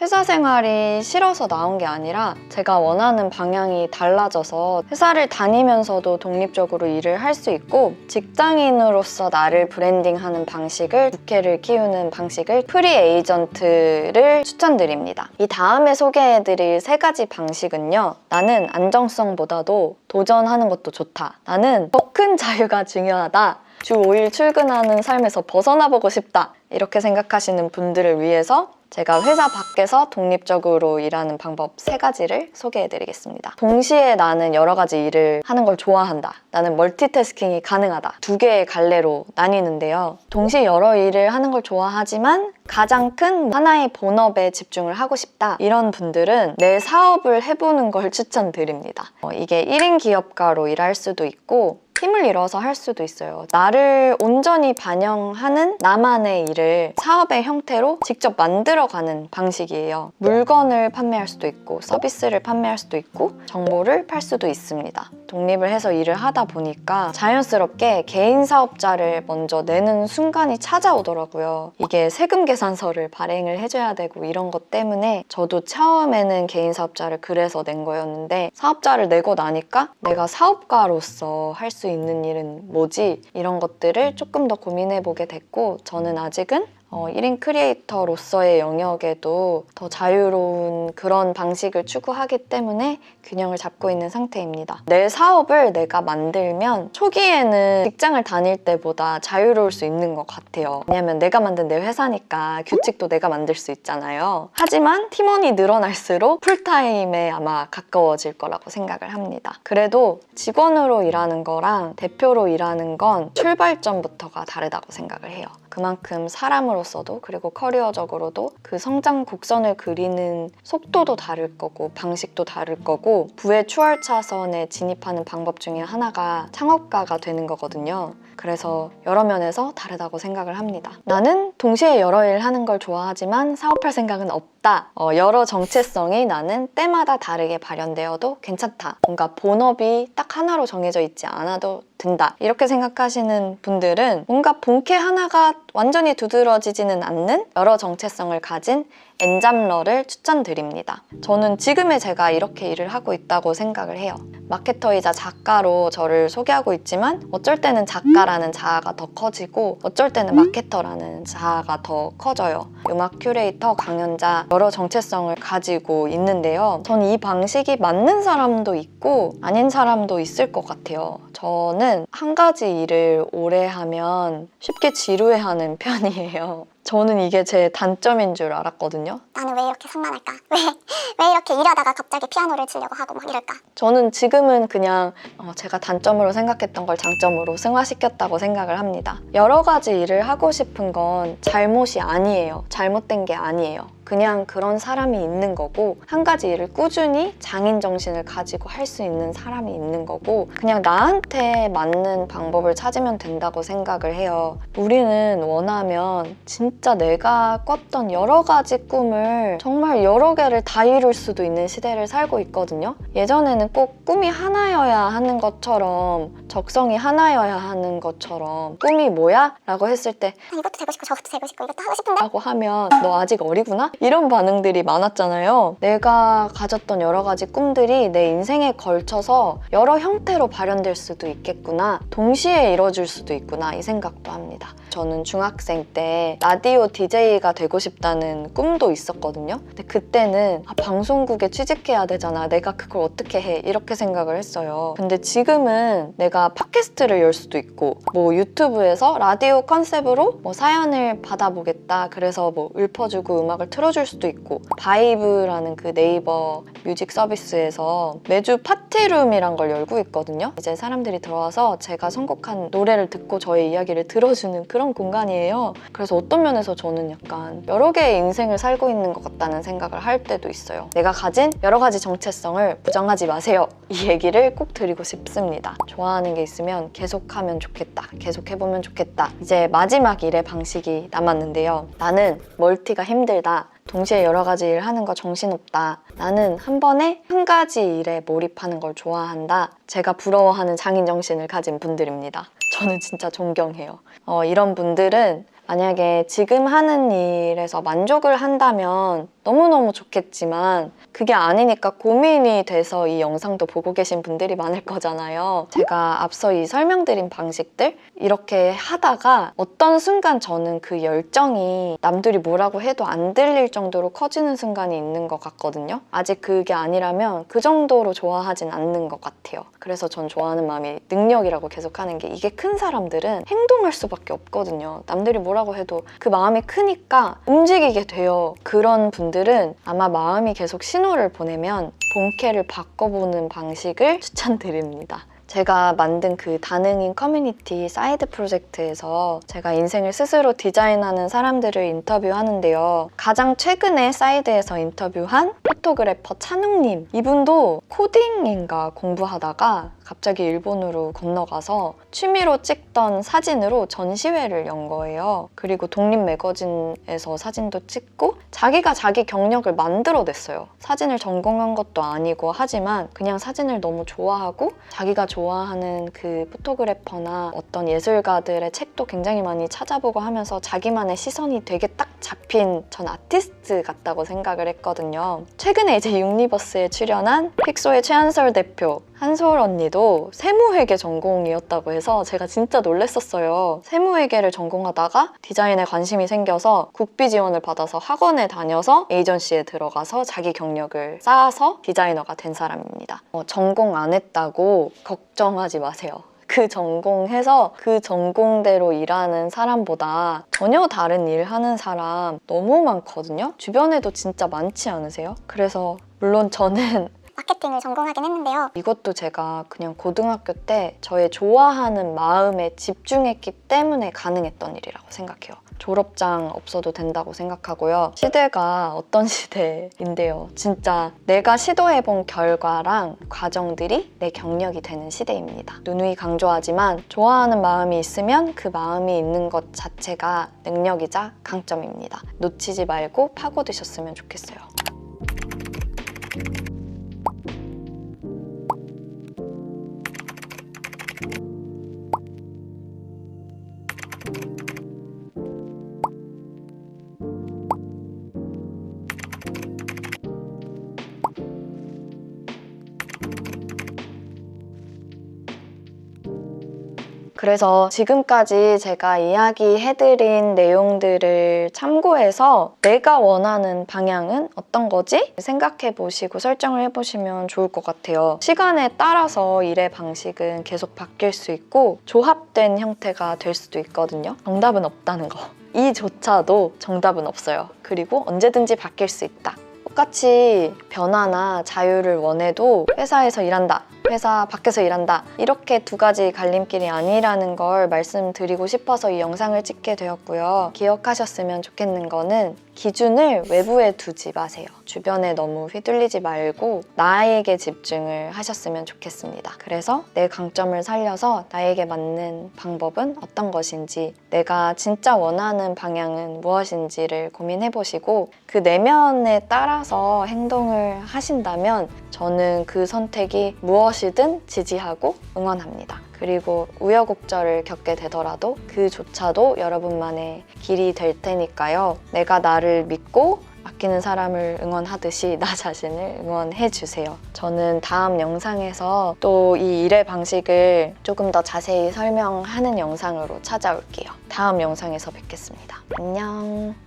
회사 생활이 싫어서 나온 게 아니라 제가 원하는 방향이 달라져서 회사를 다니면서도 독립적으로 일을 할 수 있고 직장인으로서 나를 브랜딩하는 방식을, 부캐를 키우는 방식을 프리 에이전트를 추천드립니다. 이 다음에 소개해드릴 3가지 방식은요. 나는 안정성보다도 도전하는 것도 좋다. 나는 더 큰 자유가 중요하다. 주 5일 출근하는 삶에서 벗어나보고 싶다. 이렇게 생각하시는 분들을 위해서 제가 회사 밖에서 독립적으로 일하는 방법 3가지를 소개해드리겠습니다. 동시에 나는 여러 가지 일을 하는 걸 좋아한다. 나는 멀티태스킹이 가능하다. 2개의 갈래로 나뉘는데요. 동시에 여러 일을 하는 걸 좋아하지만 가장 큰 하나의 본업에 집중을 하고 싶다. 이런 분들은 내 사업을 해보는 걸 추천드립니다. 이게 1인 기업가로 일할 수도 있고 팀을 이뤄서 할 수도 있어요. 나를 온전히 반영하는 나만의 일을 사업의 형태로 직접 만들어가는 방식이에요. 물건을 판매할 수도 있고 서비스를 판매할 수도 있고 정보를 팔 수도 있습니다. 독립을 해서 일을 하다 보니까 자연스럽게 개인 사업자를 먼저 내는 순간이 찾아오더라고요. 이게 세금 계산서를 발행을 해줘야 되고 이런 것 때문에 저도 처음에는 개인 사업자를 그래서 낸 거였는데 사업자를 내고 나니까 내가 사업가로서 할 수 있는 일은 뭐지? 이런 것들을 조금 더 고민해보게 됐고 저는 아직은 1인 크리에이터로서의 영역에도 더 자유로운 그런 방식을 추구하기 때문에 균형을 잡고 있는 상태입니다. 내 사업을 내가 만들면 초기에는 직장을 다닐 때보다 자유로울 수 있는 것 같아요. 왜냐면 내가 만든 내 회사니까 규칙도 내가 만들 수 있잖아요. 하지만 팀원이 늘어날수록 풀타임에 아마 가까워질 거라고 생각을 합니다. 그래도 직원으로 일하는 거랑 대표로 일하는 건 출발점부터가 다르다고 생각을 해요. 그만큼 사람으로서도 그리고 커리어적으로도 그 성장 곡선을 그리는 속도도 다를 거고 방식도 다를 거고 부의 추월 차선에 진입하는 방법 중에 하나가 창업가가 되는 거거든요. 그래서 여러 면에서 다르다고 생각을 합니다. 나는 동시에 여러 일 하는 걸 좋아하지만 사업할 생각은 없다. 여러 정체성이 나는 때마다 다르게 발현되어도 괜찮다. 뭔가 본업이 딱 하나로 정해져 있지 않아도 된다. 이렇게 생각하시는 분들은 뭔가 본캐 하나가 완전히 두드러지지는 않는 여러 정체성을 가진 엔잡러를 추천드립니다. 저는 지금의 제가 이렇게 일을 하고 있다고 생각을 해요. 마케터이자 작가로 저를 소개하고 있지만 어쩔 때는 작가라는 자아가 더 커지고 어쩔 때는 마케터라는 자아가 더 커져요. 음악 큐레이터, 강연자 여러 정체성을 가지고 있는데요. 저는 이 방식이 맞는 사람도 있고 아닌 사람도 있을 것 같아요. 저는 한 가지 일을 오래 하면 쉽게 지루해하는 편이에요. 저는 이게 제 단점인 줄 알았거든요. 나는 왜 이렇게 산만할까? 왜 이렇게 일하다가 갑자기 피아노를 치려고 하고 막 이럴까? 저는 지금은 그냥 제가 단점으로 생각했던 걸 장점으로 승화시켰다고 생각을 합니다. 여러 가지 일을 하고 싶은 건 잘못이 아니에요. 잘못된 게 아니에요. 그냥 그런 사람이 있는 거고 한 가지 일을 꾸준히 장인 정신을 가지고 할 수 있는 사람이 있는 거고 그냥 나한테 맞는 방법을 찾으면 된다고 생각을 해요. 우리는 원하면 진짜 내가 꿨던 여러 가지 꿈을 정말 여러 개를 다 이룰 수도 있는 시대를 살고 있거든요. 예전에는 꼭 꿈이 하나여야 하는 것처럼 적성이 하나여야 하는 것처럼 꿈이 뭐야? 라고 했을 때 이것도 되고 싶고 저것도 되고 싶고 이것도 하고 싶은데 라고 하면 너 아직 어리구나? 이런 반응들이 많았잖아요. 내가 가졌던 여러 가지 꿈들이 내 인생에 걸쳐서 여러 형태로 발현될 수도 있겠구나. 동시에 이뤄질 수도 있구나. 이 생각도 합니다. 저는 중학생 때 라디오 DJ가 되고 싶다는 꿈도 있었거든요. 근데 그때는 방송국에 취직해야 되잖아. 내가 그걸 어떻게 해? 이렇게 생각을 했어요. 근데 지금은 내가 팟캐스트를 열 수도 있고 뭐 유튜브에서 라디오 컨셉으로 뭐 사연을 받아보겠다. 그래서 뭐 읊어주고 음악을 틀어줄 수도 있고 바이브라는 그 네이버 뮤직 서비스에서 매주 파티룸이란 걸 열고 있거든요. 이제 사람들이 들어와서 제가 선곡한 노래를 듣고 저의 이야기를 들어주는 그런 공간이에요. 그래서 어떤 면에서 저는 약간 여러 개의 인생을 살고 있는 것 같다는 생각을 할 때도 있어요. 내가 가진 여러 가지 정체성을 부정하지 마세요. 이 얘기를 꼭 드리고 싶습니다. 좋아하는 게 있으면 계속하면 좋겠다. 계속해보면 좋겠다. 이제 마지막 일의 방식이 남았는데요. 나는 멀티가 힘들다. 동시에 여러 가지 일 하는 거 정신없다. 나는 한 번에 한 가지 일에 몰입하는 걸 좋아한다. 제가 부러워하는 장인정신을 가진 분들입니다. 저는 진짜 존경해요. 이런 분들은 만약에 지금 하는 일에서 만족을 한다면 너무너무 좋겠지만 그게 아니니까 고민이 돼서 이 영상도 보고 계신 분들이 많을 거잖아요. 제가 앞서 이 설명드린 방식들 이렇게 하다가 어떤 순간 저는 그 열정이 남들이 뭐라고 해도 안 들릴 정도로 커지는 순간이 있는 것 같거든요. 아직 그게 아니라면 그 정도로 좋아하진 않는 것 같아요. 그래서 전 좋아하는 마음이 능력이라고 계속 하는 게, 이게 큰 사람들은 행동할 수밖에 없거든요. 남들이 뭐라고 해도 그 마음이 크니까 움직이게 돼요. 그런 분들은 아마 마음이 계속 신호를 보내면 본캐를 바꿔보는 방식을 추천드립니다. 제가 만든 그 다능인 커뮤니티 사이드 프로젝트에서 제가 인생을 스스로 디자인하는 사람들을 인터뷰하는데요. 가장 최근에 사이드에서 인터뷰한 포토그래퍼 찬웅님, 이분도 코딩인가 공부하다가 갑자기 일본으로 건너가서 취미로 찍던 사진으로 전시회를 연 거예요. 그리고 독립 매거진에서 사진도 찍고 자기가 자기 경력을 만들어냈어요. 사진을 전공한 것도 아니고 하지만 그냥 사진을 너무 좋아하고 자기가 좋아하는 그 포토그래퍼나 어떤 예술가들의 책도 굉장히 많이 찾아보고 하면서 자기만의 시선이 되게 딱 잡힌 전 아티스트 같다고 생각을 했거든요. 최근에 이제 유니버스에 출연한 픽소의 최한솔 대표, 한솔 언니도 세무회계 전공이었다고 해서 제가 진짜 놀랬었어요. 세무회계를 전공하다가 디자인에 관심이 생겨서 국비 지원을 받아서 학원에 다녀서 에이전시에 들어가서 자기 경력을 쌓아서 디자이너가 된 사람입니다. 전공 안 했다고 걱정하지 마세요. 그 전공해서 그 전공대로 일하는 사람보다 전혀 다른 일 하는 사람 너무 많거든요. 주변에도 진짜 많지 않으세요? 그래서 물론 저는 마케팅을 전공하긴 했는데요. 이것도 제가 그냥 고등학교 때 저의 좋아하는 마음에 집중했기 때문에 가능했던 일이라고 생각해요. 졸업장 없어도 된다고 생각하고요. 시대가 어떤 시대인데요. 진짜 내가 시도해본 결과랑 과정들이 내 경력이 되는 시대입니다. 누누이 강조하지만 좋아하는 마음이 있으면 그 마음이 있는 것 자체가 능력이자 강점입니다. 놓치지 말고 파고드셨으면 좋겠어요. 그래서 지금까지 제가 이야기해드린 내용들을 참고해서 내가 원하는 방향은 어떤 거지? 생각해보시고 설정을 해보시면 좋을 것 같아요. 시간에 따라서 일의 방식은 계속 바뀔 수 있고 조합된 형태가 될 수도 있거든요. 정답은 없다는 거. 이조차도 정답은 없어요. 그리고 언제든지 바뀔 수 있다. 똑같이 변화나 자유를 원해도 회사에서 일한다, 회사 밖에서 일한다, 이렇게 두 가지 갈림길이 아니라는 걸 말씀드리고 싶어서 이 영상을 찍게 되었고요. 기억하셨으면 좋겠는 거는 기준을 외부에 두지 마세요. 주변에 너무 휘둘리지 말고 나에게 집중을 하셨으면 좋겠습니다. 그래서 내 강점을 살려서 나에게 맞는 방법은 어떤 것인지, 내가 진짜 원하는 방향은 무엇인지를 고민해보시고 그 내면에 따라서 행동을 하신다면 저는 그 선택이 무엇이든 지지하고 응원합니다. 그리고 우여곡절을 겪게 되더라도 그조차도 여러분만의 길이 될 테니까요. 내가 나를 믿고 아끼는 사람을 응원하듯이 나 자신을 응원해주세요. 저는 다음 영상에서 또 이 일의 방식을 조금 더 자세히 설명하는 영상으로 찾아올게요. 다음 영상에서 뵙겠습니다. 안녕.